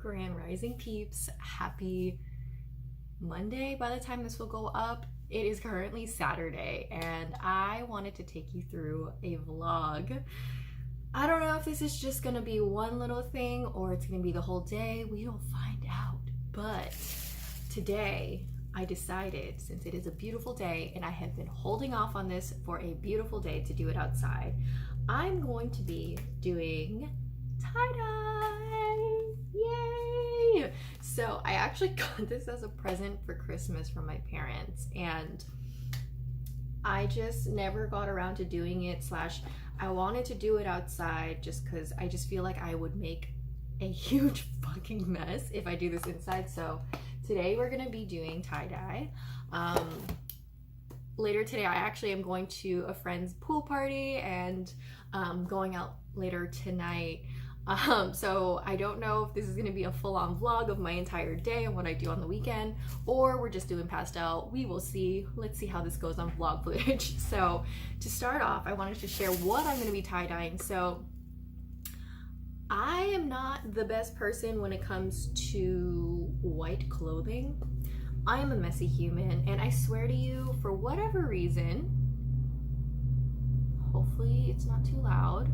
Grand Rising peeps. Happy Monday by the time this will go up. It is currently Saturday and I wanted to take you through a vlog. I don't know if this is just gonna be one little thing or it's gonna be the whole day. We will find out. But today I decided, since it is a beautiful day and I have been holding off on this for a beautiful day to do it outside, I'm going to be doing tie-dye. Yay! So I actually got this as a present for Christmas from my parents and I just never got around to doing it, / I wanted to do it outside just because I just feel like I would make a huge fucking mess if I do this inside. So today we're gonna be doing tie-dye. Later today I actually am going to a friend's pool party and going out later tonight. So I don't know if this is gonna be a full-on vlog of my entire day and what I do on the weekend, or we're just doing pastel. We will see. Let's see how this goes on vlog footage. So to start off, I wanted to share what I'm gonna be tie-dyeing. So I am not the best person when it comes to white clothing. I am a messy human, and I swear to you, for whatever reason, hopefully it's not too loud.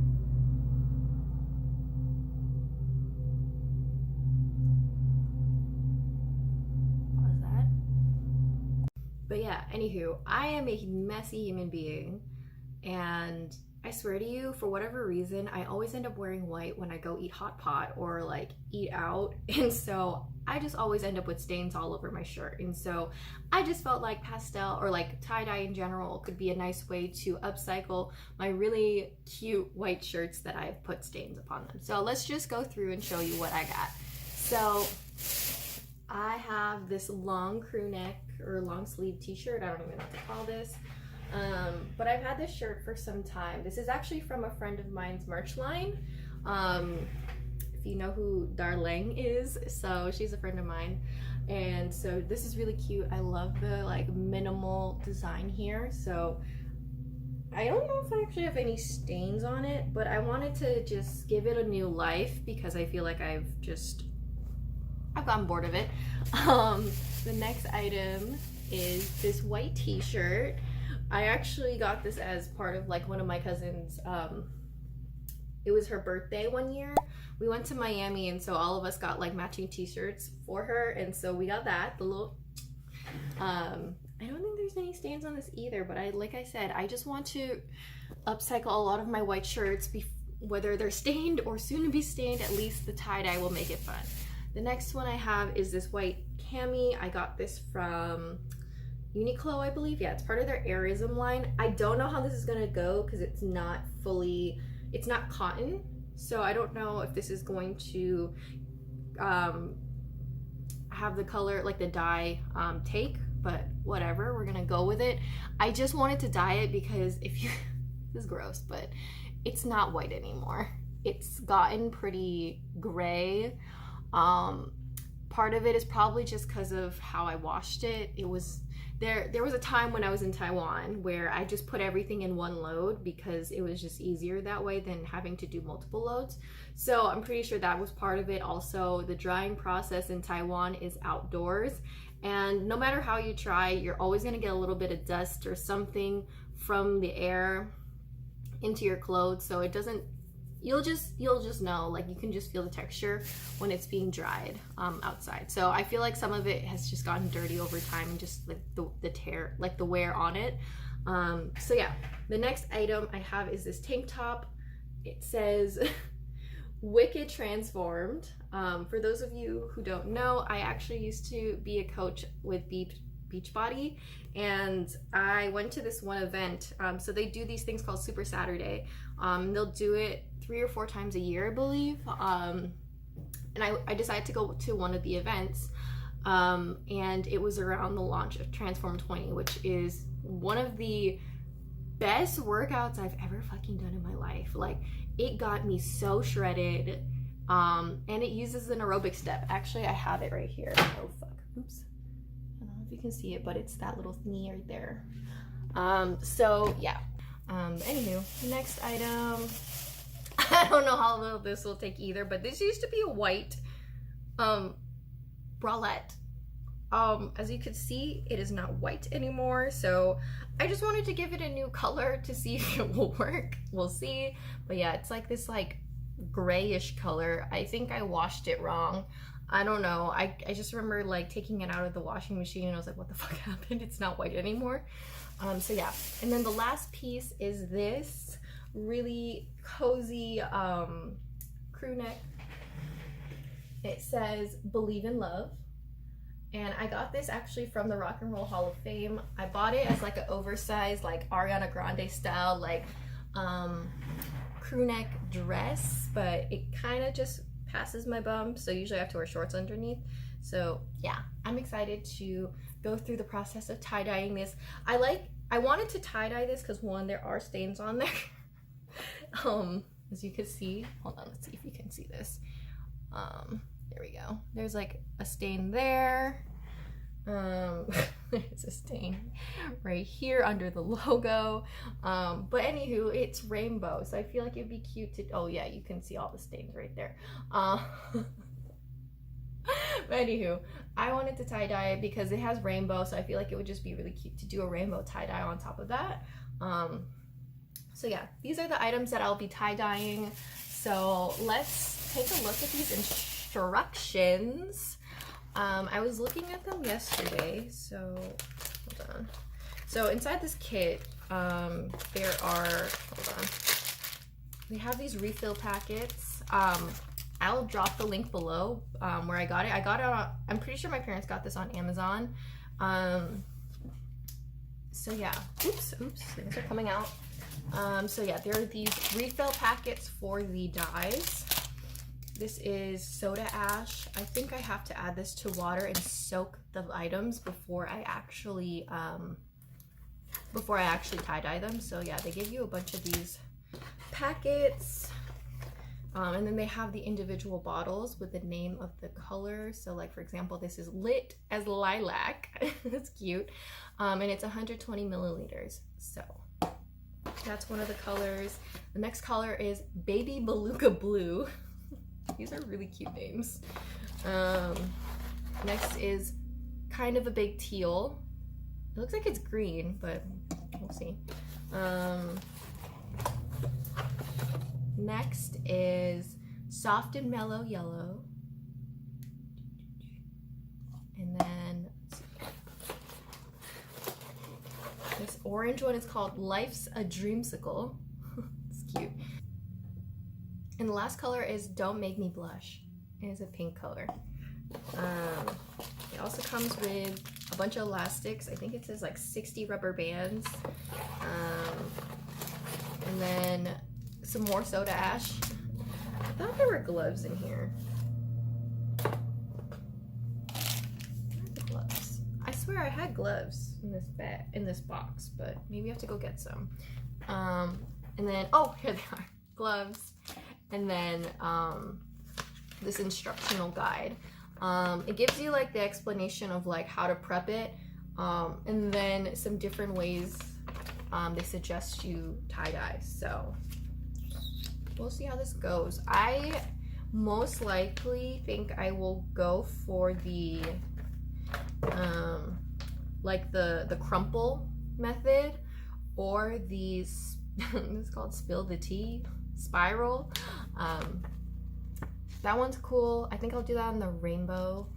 Pause that. But yeah, anywho, I am a messy human being, and I swear to you, for whatever reason, I always end up wearing white when I go eat hot pot or like eat out. And so I just always end up with stains all over my shirt. And so I just felt like pastel or like tie-dye in general could be a nice way to upcycle my really cute white shirts that I've put stains upon them. So let's just go through and show you what I got. So I have this long crew neck or long sleeve t-shirt. I don't even know what to call this. But I've had this shirt for some time. This is actually from a friend of mine's merch line. If you know who Darlene is, so she's a friend of mine. And so this is really cute. I love the like minimal design here. So I don't know if I actually have any stains on it, but I wanted to just give it a new life because I feel like I've gotten bored of it. The next item is this white t-shirt. I actually got this as part of like one of my cousins, it was her birthday one year. We went to Miami and so all of us got like matching t-shirts for her, and so we got that, the little, I don't think there's any stains on this either, but like I said, I just want to upcycle a lot of my white shirts, whether they're stained or soon to be stained, at least the tie-dye will make it fun. The next one I have is this white cami. I got this from Uniqlo, I believe. Yeah, it's part of their Airism line. I don't know how this is gonna go because it's not cotton, so I don't know if this is going to have the color, like the dye take, but whatever, we're gonna go with it. I just wanted to dye it because this is gross, but it's not white anymore. It's gotten pretty gray. Part of it is probably just because of how I washed it. There was a time when I was in Taiwan where I just put everything in one load because it was just easier that way than having to do multiple loads. So I'm pretty sure that was part of it. Also, the drying process in Taiwan is outdoors, and no matter how you try, you're always gonna get a little bit of dust or something from the air into your clothes. So it doesn't, you'll just know, like you can just feel the texture when it's being dried outside. So I feel like some of it has just gotten dirty over time and just like the tear, like the wear on it. So yeah, the next item I have is this tank top. It says Wicked Transformed. For those of you who don't know, I actually used to be a coach with Beachbody, and I went to this one event. So they do these things called Super Saturday. They'll do it 3 or 4 times a year, I believe. And I decided to go to one of the events, and it was around the launch of Transform 20, which is one of the best workouts I've ever fucking done in my life. Like, it got me so shredded, and it uses an aerobic step. Actually, I have it right here. Oh fuck, oops. I don't know if you can see it, but it's that little thingy right there. So yeah. Anywho, next item. I don't know how little this will take either, but this used to be a white bralette. As you can see, it is not white anymore, so I just wanted to give it a new color to see if it will work. We'll see. But yeah, it's like this like grayish color. I think I washed it wrong. I don't know. I just remember like taking it out of the washing machine and I was like, what the fuck happened? It's not white anymore. So yeah. And then the last piece is this really cozy crew neck. It says "Believe in Love." And I got this actually from the Rock and Roll Hall of Fame. I bought it as like an oversized, like Ariana Grande style, like crew neck dress, but it kind of just passes my bum, so usually I have to wear shorts underneath. So yeah, I'm excited to go through the process of tie-dyeing this. I wanted to tie-dye this because one, there are stains on there. As you can see, hold on, let's see if you can see this. There we go. There's like a stain there. There's a stain right here under the logo. But anywho, it's rainbow, so I feel like it'd be cute to, oh yeah, you can see all the stains right there. But anywho, I wanted to tie-dye it because it has rainbow, so I feel like it would just be really cute to do a rainbow tie-dye on top of that. So yeah, these are the items that I'll be tie-dyeing. So let's take a look at these instructions. I was looking at them yesterday, so hold on. So inside this kit, there are, hold on, they have these refill packets. I'll drop the link below where I got it. I got it on, I'm pretty sure my parents got this on Amazon. So yeah, oops, things are coming out. So yeah, there are these refill packets for the dyes. This is soda ash. I think I have to add this to water and soak the items before I actually tie-dye them. So yeah, they give you a bunch of these packets. And then they have the individual bottles with the name of the color. So like, for example, this is lit as lilac. That's cute. And it's 120 milliliters. So that's one of the colors. The next color is Baby Beluga Blue. These are really cute names. Next is kind of a big teal. It looks like it's green, but we'll see. Next is soft and mellow yellow. And then this orange one is called Life's a Dreamsicle. It's cute. And the last color is Don't Make Me Blush. It is a pink color. It also comes with a bunch of elastics. I think it says like 60 rubber bands. And then some more soda ash. I thought there were gloves in here. Where are the gloves? I swear I had gloves in this bag, in this box, but maybe I have to go get some. And then, oh, here they are, gloves. And then this instructional guide. It gives you like the explanation of like how to prep it, and then some different ways they suggest you tie-dye. So we'll see how this goes. I most likely think I will go for the like the crumple method, or these it's called Spill the Tea spiral. That one's cool. I think I'll do that on the rainbow,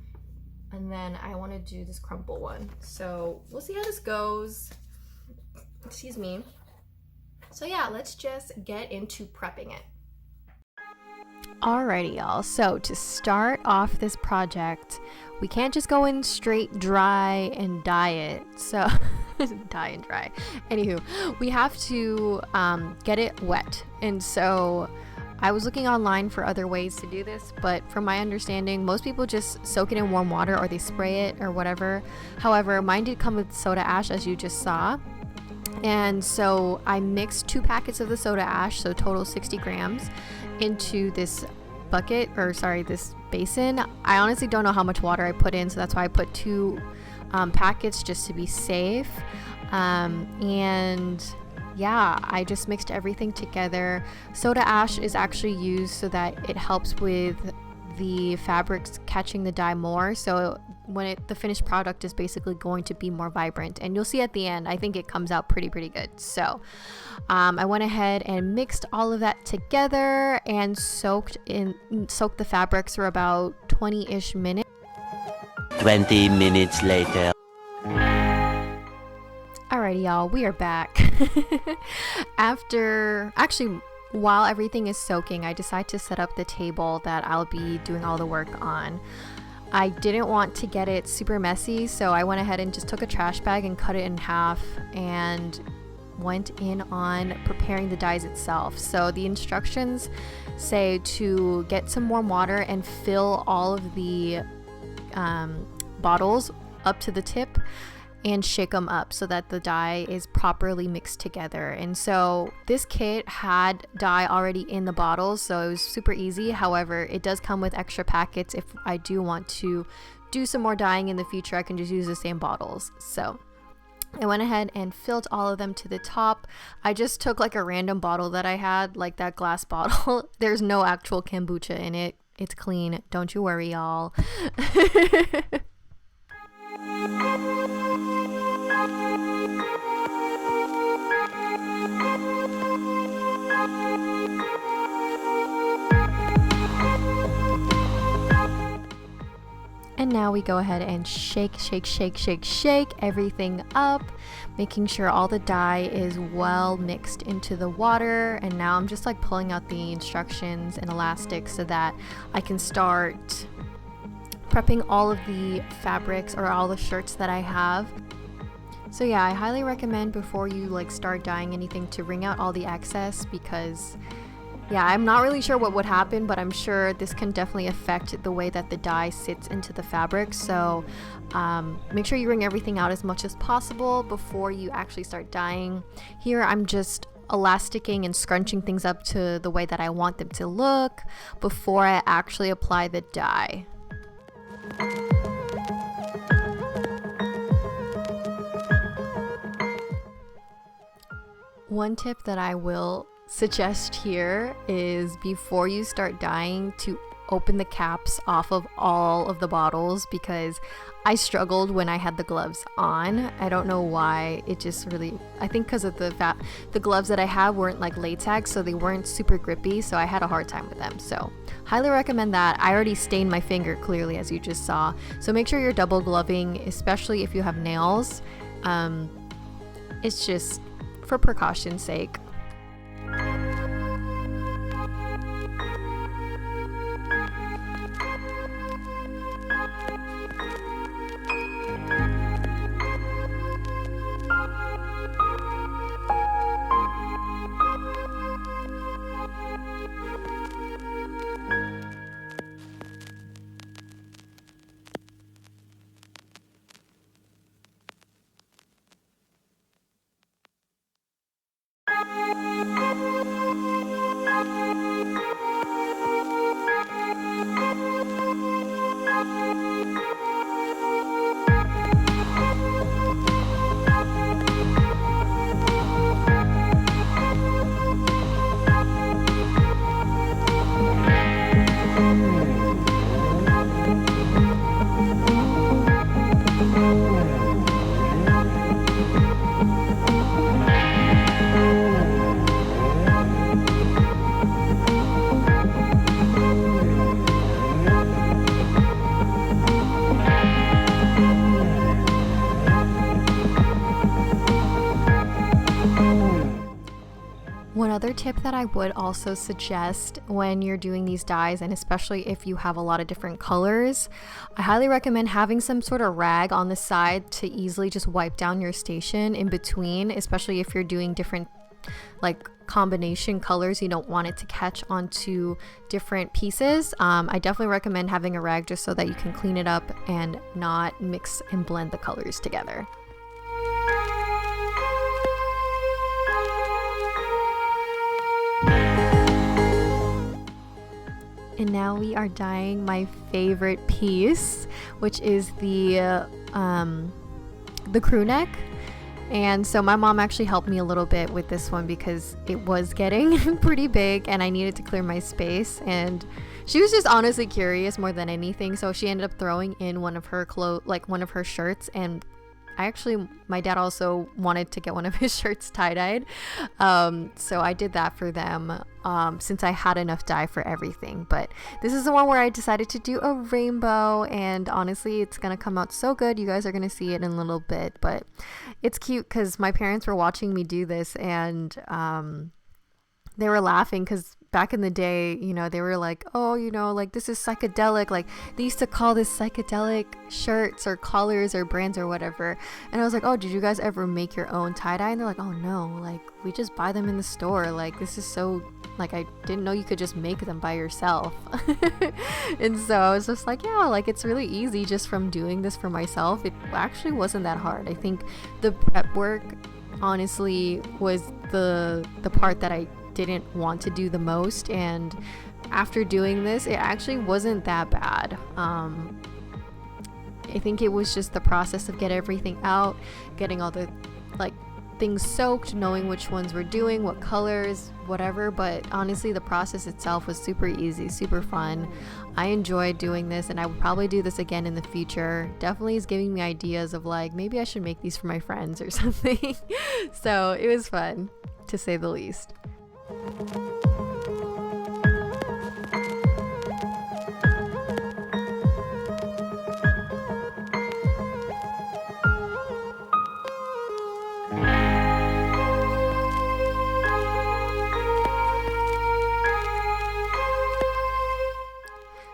and then I want to do this crumple one. So we'll see how this goes. Excuse me. So yeah, let's just get into prepping it. Alrighty, y'all. So to start off this project, we can't just go in straight dry and dye it. So dye and dry. Anywho, we have to get it wet. And so I was looking online for other ways to do this, but from my understanding, most people just soak it in warm water or they spray it or whatever. However, mine did come with soda ash, as you just saw. And so I mixed 2 packets of the soda ash, so total 60 grams, into this bucket, or sorry, this basin. I honestly don't know how much water I put in, so that's why I put 2 packets just to be safe. And yeah, I just mixed everything together. Soda ash is actually used so that it helps with the fabrics catching the dye more, so when the finished product is basically going to be more vibrant, and you'll see at the end I think it comes out pretty good. So I went ahead and mixed all of that together and soaked the fabrics for about 20-ish minutes. 20 minutes later. Alrighty, y'all, we are back. While everything is soaking, I decide to set up the table that I'll be doing all the work on. I didn't want to get it super messy, so I went ahead and just took a trash bag and cut it in half and went in on preparing the dyes itself. So the instructions say to get some warm water and fill all of the bottles up to the tip and shake them up so that the dye is properly mixed together. And so this kit had dye already in the bottles, so it was super easy. However, it does come with extra packets. If I do want to do some more dyeing in the future, I can just use the same bottles. So I went ahead and filled all of them to the top. I just took like a random bottle that I had, like that glass bottle. There's no actual kombucha in it. It's clean. Don't you worry, y'all. And now we go ahead and shake everything up, making sure all the dye is well mixed into the water. And now I'm just like pulling out the instructions and elastics so that I can start prepping all of the fabrics or all the shirts that I have. So yeah, I highly recommend before you like start dyeing anything to wring out all the excess, because yeah, I'm not really sure what would happen, but I'm sure this can definitely affect the way that the dye sits into the fabric. So make sure you wring everything out as much as possible before you actually start dyeing. Here I'm just elasticking and scrunching things up to the way that I want them to look before I actually apply the dye. One tip that I will suggest here is before you start dyeing to open the caps off of all of the bottles, because I struggled when I had the gloves on. I don't know why. It just really, I think because of the gloves that I had weren't like latex, so they weren't super grippy, so I had a hard time with them. So highly recommend that. I already stained my finger clearly, as you just saw, so make sure you're double gloving, especially if you have nails. It's just for precaution's sake. One other tip that I would also suggest when you're doing these dyes, and especially if you have a lot of different colors, I highly recommend having some sort of rag on the side to easily just wipe down your station in between, especially if you're doing different like combination colors. You don't want it to catch onto different pieces. I definitely recommend having a rag just so that you can clean it up and not mix and blend the colors together. And now we are dyeing my favorite piece, which is the crew neck. And so my mom actually helped me a little bit with this one because it was getting pretty big and I needed to clear my space, and She was just honestly curious more than anything, so she ended up throwing in one of her one of her shirts, and my dad also wanted to get one of his shirts tie-dyed, so I did that for them, since I had enough dye for everything. But this is the one where I decided to do a rainbow, and honestly it's gonna come out so good. You guys are gonna see it in a little bit, but it's cute because my parents were watching me do this, and they were laughing because back in the day, you know, they were like, oh, you know, like this is psychedelic. Like they used to call this psychedelic shirts or colors or brands or whatever. And I was like, oh, did you guys ever make your own tie-dye? And they're like, oh no, like we just buy them in the store. Like this is so, like I didn't know you could just make them by yourself. And so I was just like, yeah, like it's really easy just from doing this for myself. It actually wasn't that hard. I think the prep work honestly was the part that I didn't want to do the most, and after doing this it actually wasn't that bad. I think it was just the process of getting everything out, getting all the like things soaked, knowing which ones we're doing, what colors, whatever. But honestly the process itself was super easy, super fun. I enjoyed doing this, and I would probably do this again in the future. Definitely is giving me ideas of like maybe I should make these for my friends or something. So it was fun, to say the least.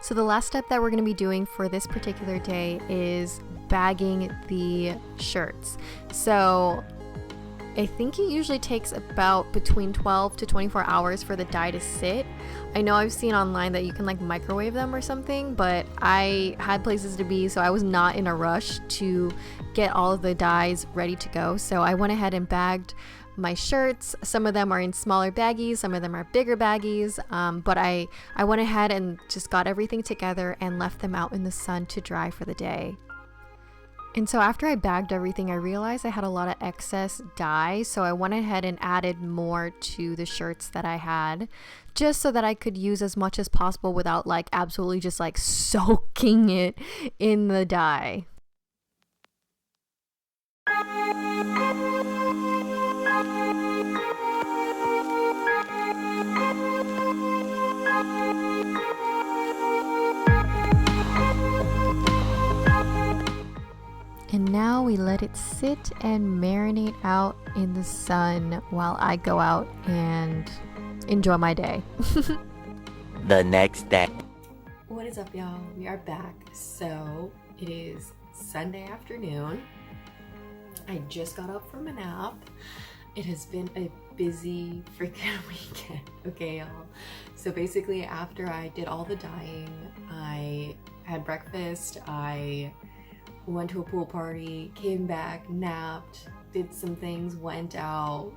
So the last step that we're going to be doing for this particular day is bagging the shirts. So I think it usually takes about between 12 to 24 hours for the dye to sit. I know I've seen online that you can like microwave them or something, but I had places to be, so I was not in a rush to get all of the dyes ready to go. So I went ahead and bagged my shirts. Some of them are in smaller baggies, some of them are bigger baggies, but I went ahead and just got everything together and left them out in the sun to dry for the day. And so after I bagged everything, I realized I had a lot of excess dye, so I went ahead and added more to the shirts that I had, just so that I could use as much as possible without like absolutely just like soaking it in the dye. And now we let it sit and marinate out in the sun while I go out and enjoy my day. The next day. What is up, y'all? We are back. So it is Sunday afternoon. I just got up from a nap. It has been a busy freaking weekend, okay, y'all? So basically after I did all the dyeing, I had breakfast, I went to a pool party, came back, napped, did some things, went out,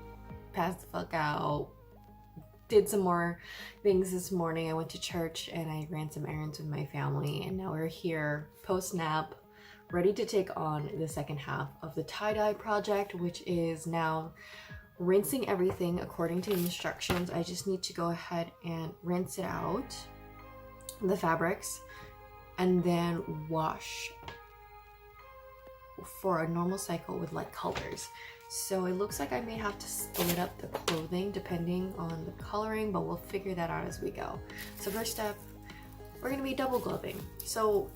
passed the fuck out, did some more things this morning. I went to church and I ran some errands with my family, and now we're here post-nap, ready to take on the second half of the tie-dye project, which is now rinsing everything according to the instructions. I just need to go ahead and rinse it out, the fabrics, and then wash for a normal cycle with light colors. So it looks like I may have to split up the clothing depending on the coloring, but we'll figure that out as we go. So first step, we're gonna be double gloving. So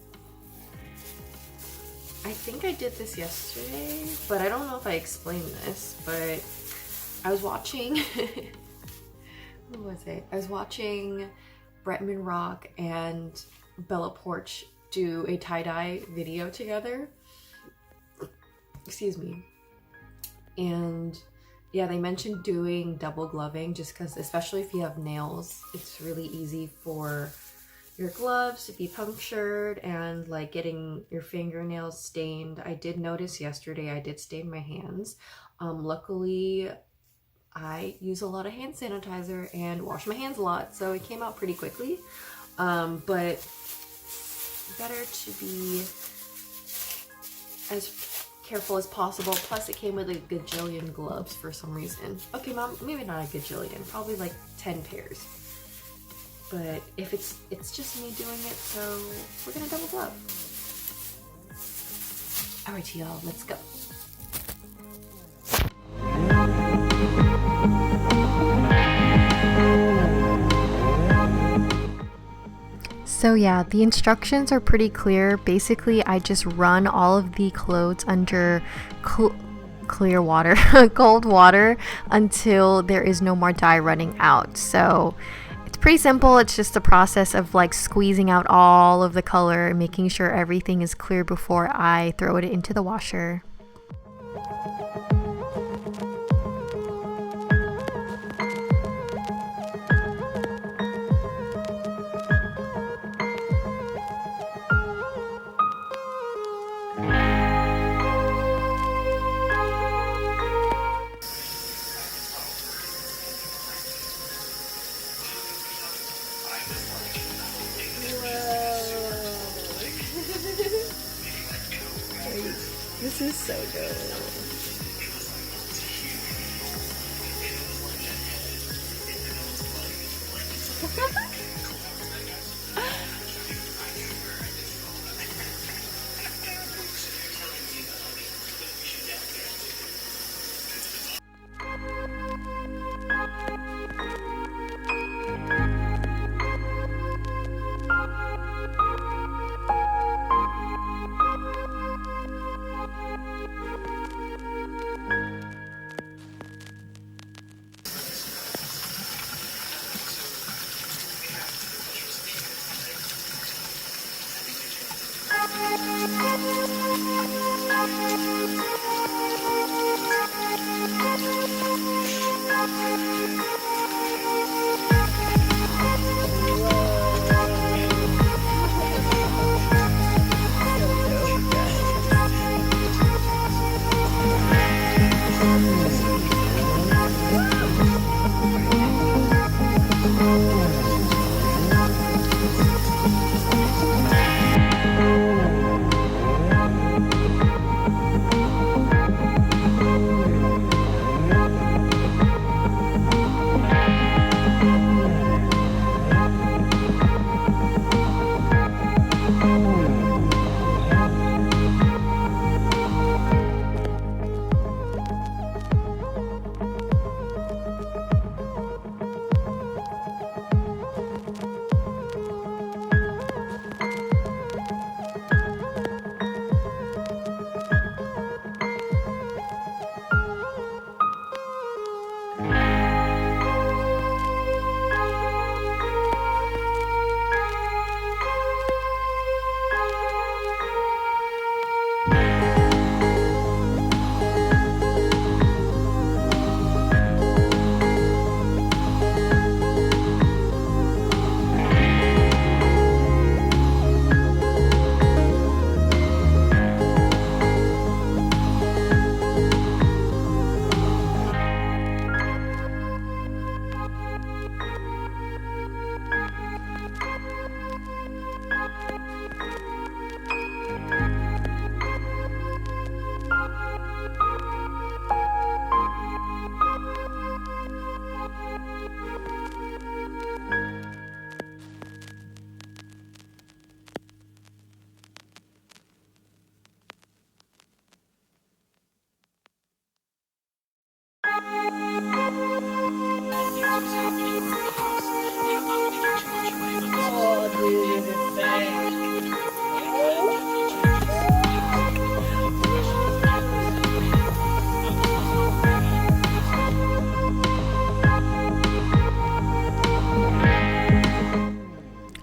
I think I did this yesterday, but I don't know if I explained this, but I was watching who was it? I was watching Bretman Rock and Bella Porch do a tie-dye video together. Excuse me. And yeah, they mentioned doing double gloving just because, especially if you have nails, it's really easy for your gloves to be punctured and like getting your fingernails stained. I did notice yesterday I did stain my hands. Luckily, I use a lot of hand sanitizer and wash my hands a lot, so it came out pretty quickly. But better to be as careful as possible. Plus it came with a gajillion gloves for some reason. Okay, mom, maybe not a gajillion, probably like 10 pairs. but if it's just me doing it, so we're gonna double up. All right, y'all, let's go. So yeah, the instructions are pretty clear. Basically, I just run all of the clothes under clear water, cold water, until there is no more dye running out. So it's pretty simple. It's just a process of like squeezing out all of the color and making sure everything is clear before I throw it into the washer. This is so good.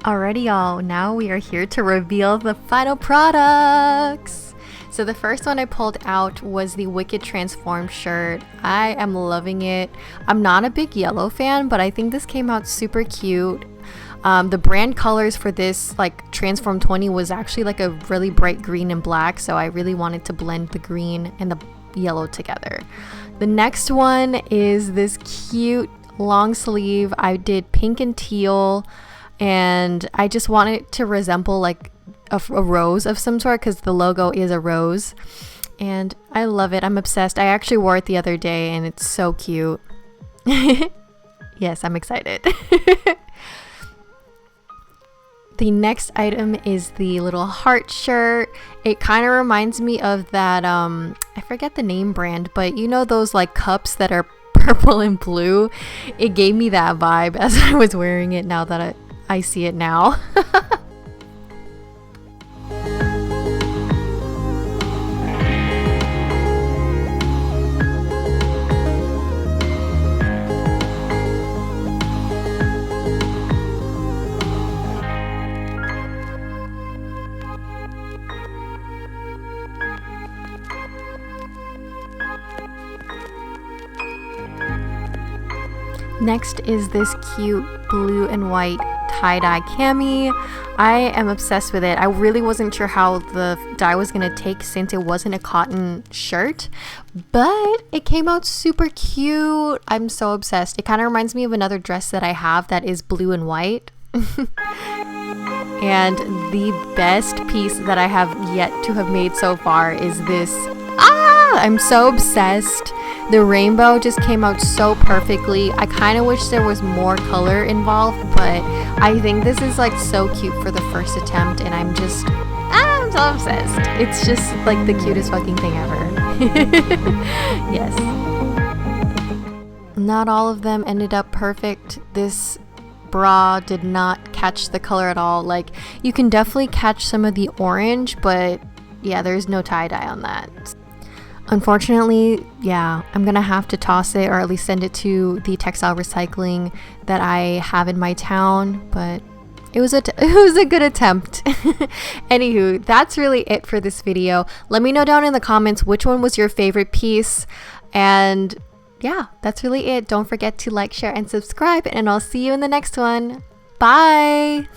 Alrighty, y'all, now we are here to reveal the final products. So the first one I pulled out was the Wicked Transform shirt. I am loving it. I'm not a big yellow fan, but I think this came out super cute. The brand colors for this like Transform 20 was actually like a really bright green and black, so I really wanted to blend the green and the yellow together. The next one is this cute long sleeve. I did pink and teal, and I just want it to resemble like a rose of some sort because the logo is a rose, and I love it. I'm obsessed. I actually wore it the other day and it's so cute. Yes, I'm excited. The next item is the little heart shirt. It kind of reminds me of that, I forget the name brand, but you know those like cups that are purple and blue? It gave me that vibe as I was wearing it now that I see it now. Next is this cute blue and white tie-dye cami. I am obsessed with it. I really wasn't sure how the dye was gonna take since it wasn't a cotton shirt, but it came out super cute. I'm so obsessed. It kind of reminds me of another dress that I have that is blue and white. And the best piece that I have yet to have made so far is this. I'm so obsessed. The rainbow just came out so perfectly. I kind of wish there was more color involved, but I think this is like so cute for the first attempt, and I'm so obsessed. It's just like the cutest fucking thing ever. Yes. Not all of them ended up perfect. This bra did not catch the color at all. Like, you can definitely catch some of the orange, but yeah, there's no tie-dye on that. Unfortunately, yeah, I'm gonna have to toss it, or at least send it to the textile recycling that I have in my town, but it was a good attempt. Anywho, that's really it for this video. Let me know down in the comments which one was your favorite piece, and yeah, that's really it. Don't forget to like, share, and subscribe, and I'll see you in the next one. Bye!